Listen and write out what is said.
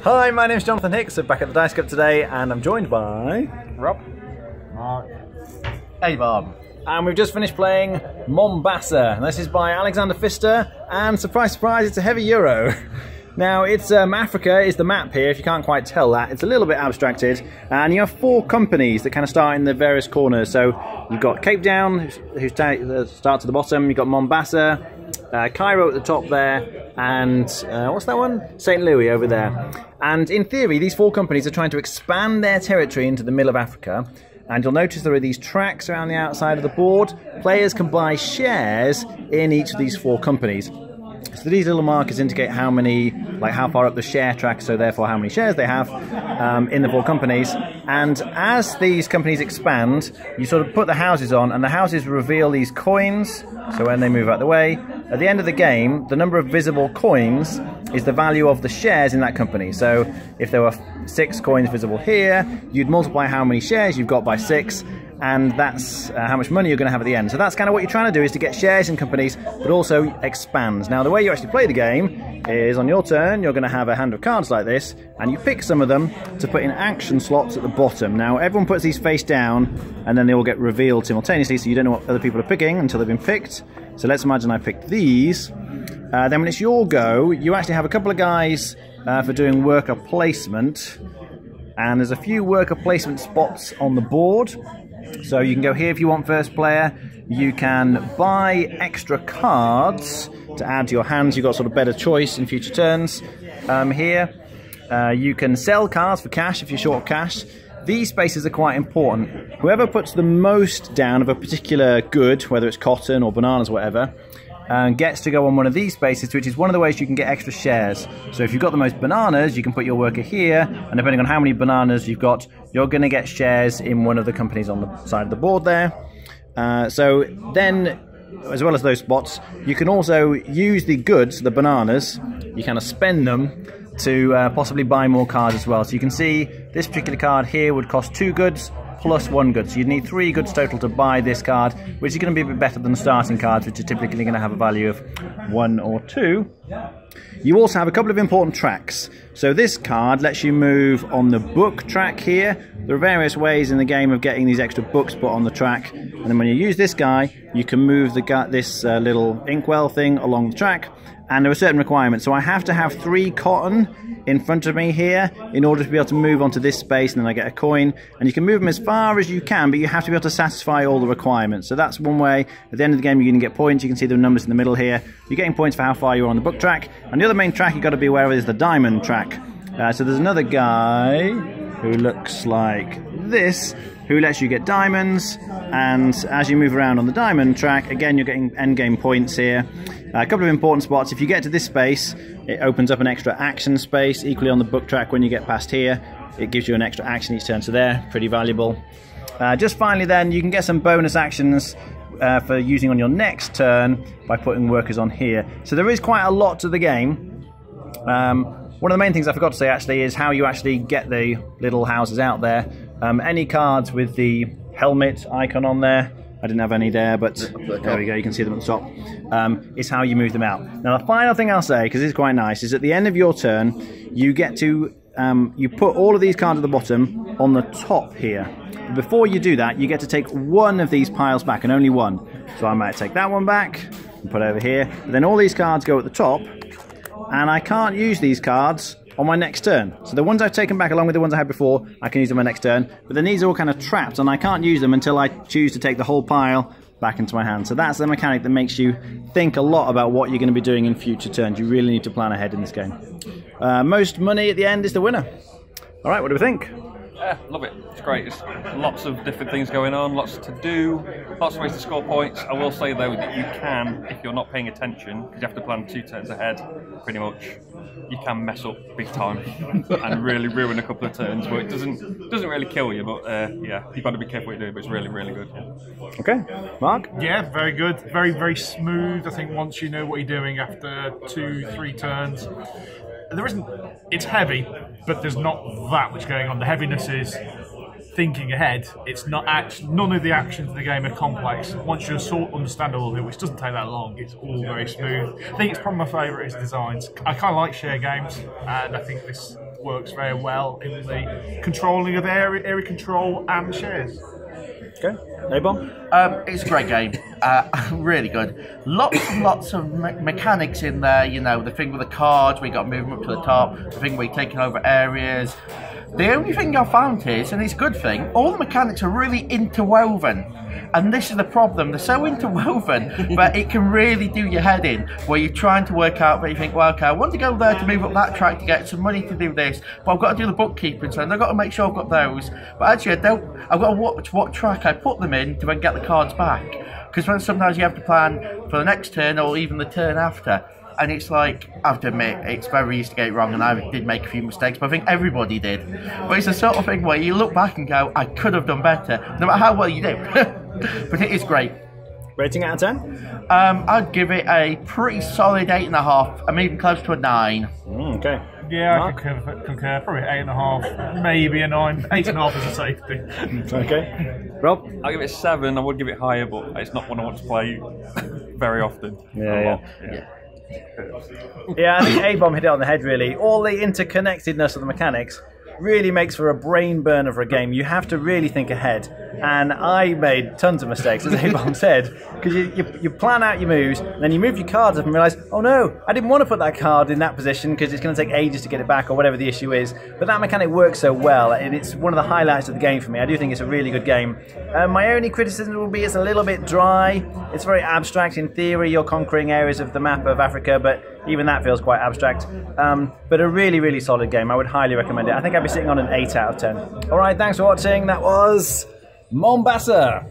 Hi, my name's Jonathan Hicks, back at the Dice Cup today, and I'm joined by Rob, Mark, hey Bob. And we've just finished playing Mombasa. And this is by Alexander Pfister, and surprise, surprise, it's a heavy euro. Now, it's Africa is the map here, if you can't quite tell that. It's a little bit abstracted, and you have 4 companies that kind of start in the various corners. So you've got Cape Town, who starts at the bottom, you've got Mombasa, Cairo at the top there, and what's that one? St. Louis over there. And in theory, these 4 companies are trying to expand their territory into the middle of Africa. And you'll notice there are these tracks around the outside of the board. Players can buy shares in each of these 4 companies. So these little markers indicate how many, like how far up the share track, so therefore how many shares they have in the 4 companies. And as these companies expand, you sort of put the houses on, and the houses reveal these coins. So when they move out the way, at the end of the game, the number of visible coins is the value of the shares in that company. So if there were 6 coins visible here, you'd multiply how many shares you've got by 6, and that's how much money you're going to have at the end. So that's kind of what you're trying to do, is to get shares in companies, but also expand. Now, the way you actually play the game is on your turn, you're going to have a hand of cards like this, and you pick some of them to put in action slots at the bottom. Now, everyone puts these face down, and then they all get revealed simultaneously, so you don't know what other people are picking until they've been picked. So let's imagine I picked these. Then when it's your go, you actually have a couple of guys for doing worker placement, and there's a few worker placement spots on the board. So you can go here if you want first player. You can buy extra cards to add to your hands. You've got sort of better choice in future turns. Here, you can sell cards for cash if you're short of cash. These spaces are quite important. Whoever puts the most down of a particular good, whether it's cotton or bananas or whatever, gets to go on one of these spaces, which is one of the ways you can get extra shares. So if you've got the most bananas, you can put your worker here, and depending on how many bananas you've got, you're going to get shares in one of the companies on the side of the board there. So then, as well as those spots, you can also use the goods, the bananas, you kind of spend them to possibly buy more cards as well. So you can see this particular card here would cost 2 goods, plus 1 good. So you'd need 3 goods total to buy this card, which is going to be a bit better than the starting cards, which are typically going to have a value of 1 or 2. You also have a couple of important tracks. So this card lets you move on the book track here. There are various ways in the game of getting these extra books put on the track. And then when you use this guy, you can move this little inkwell thing along the track. And there are certain requirements. So I have to have 3 cotton in front of me here in order to be able to move onto this space, and then I get a coin. And you can move them as far as you can, but you have to be able to satisfy all the requirements. So that's one way. At the end of the game, you're going to get points. You can see the numbers in the middle here. You're getting points for how far you're on the book track. And the other main track you've got to be aware of is the diamond track. So there's another guy who looks like this, who lets you get diamonds, and as you move around on the diamond track, again, you're getting endgame points here. A couple of important spots. If you get to this space, it opens up an extra action space. Equally on the book track, when you get past here, it gives you an extra action each turn, so they're pretty valuable. Just finally then, you can get some bonus actions for using on your next turn by putting workers on here. So there is quite a lot to the game. One of the main things I forgot to say actually is how you actually get the little houses out there. Any cards with the helmet icon on there, I didn't have any there, but there we go, you can see them at the top, is how you move them out. Now the final thing I'll say, because it's quite nice, is at the end of your turn, you get to, you put all of these cards at the bottom on the top here. Before you do that, you get to take one of these piles back, and only one. So I might take that one back and put it over here, but then all these cards go at the top, and I can't use these cards on my next turn. So the ones I've taken back along with the ones I had before, I can use them on my next turn, but then these are all kind of trapped, and I can't use them until I choose to take the whole pile back into my hand. So that's the mechanic that makes you think a lot about what you're going to be doing in future turns. You really need to plan ahead in this game. Most money at the end is the winner. All right, what do we think? Yeah, love it. It's great. It's lots of different things going on, lots to do, lots of ways to score points. I will say though that you can, if you're not paying attention, because you have to plan 2 turns ahead, pretty much, you can mess up big time and really ruin a couple of turns. But it doesn't really kill you. But yeah, you've got to be careful what you do. But it's really, really good. Yeah. Okay, Mark. Yeah, very good. Very, very smooth. I think once you know what you're doing after 2-3 turns. There isn't, it's heavy, but there's not that much going on. The heaviness is thinking ahead. It's not none of the actions in the game are complex. Once you sort of understand all of it, which doesn't take that long, it's all very smooth. I think it's probably my favourite is designs. I kind of like share games, and I think this works very well in the controlling of area control and shares. Okay, A-Bomb? It's a great game. Really good. Lots and lots of mechanics in there. You know, the thing with the cards, we got moving up to the top. The thing where you're taking over areas. The only thing I found is, and it's a good thing, all the mechanics are really interwoven. And this is the problem. They're so interwoven, but it can really do your head in, where you're trying to work out, but you think, well, okay, I want to go there to move up that track to get some money to do this, but I've got to do the bookkeeping, so I've got to make sure I've got those. But actually, I've got to watch what track I put them in to then get the cards back. Because sometimes you have to plan for the next turn or even the turn after. And it's like, I have to admit, it's very easy to get it wrong, and I did make a few mistakes, but I think everybody did. But it's the sort of thing where you look back and go, I could have done better, no matter how well you do. But it is great. Rating out of 10? I'd give it a pretty solid 8.5. I'm even close to a 9. Okay. Yeah, Mark? I concur. Probably 8.5, maybe a 9. 8.5 is a safety. Okay. Rob? I'll give it a 7. I would give it higher, but it's not one I want to play very often. Yeah. Yeah, I think A-Bomb hit it on the head, really. All the interconnectedness of the mechanics really makes for a brain burner for a game. You have to really think ahead. And I made tons of mistakes, as A-Bomb said, because you plan out your moves, and then you move your cards up and realise, oh no, I didn't want to put that card in that position because it's going to take ages to get it back or whatever the issue is. But that mechanic works so well, and it's one of the highlights of the game for me. I do think it's a really good game. My only criticism will be it's a little bit dry. It's very abstract. In theory, you're conquering areas of the map of Africa, but even that feels quite abstract. But a really, really solid game. I would highly recommend it. I think I'd be sitting on an 8 out of 10. All right, thanks for watching. That was Mombasa.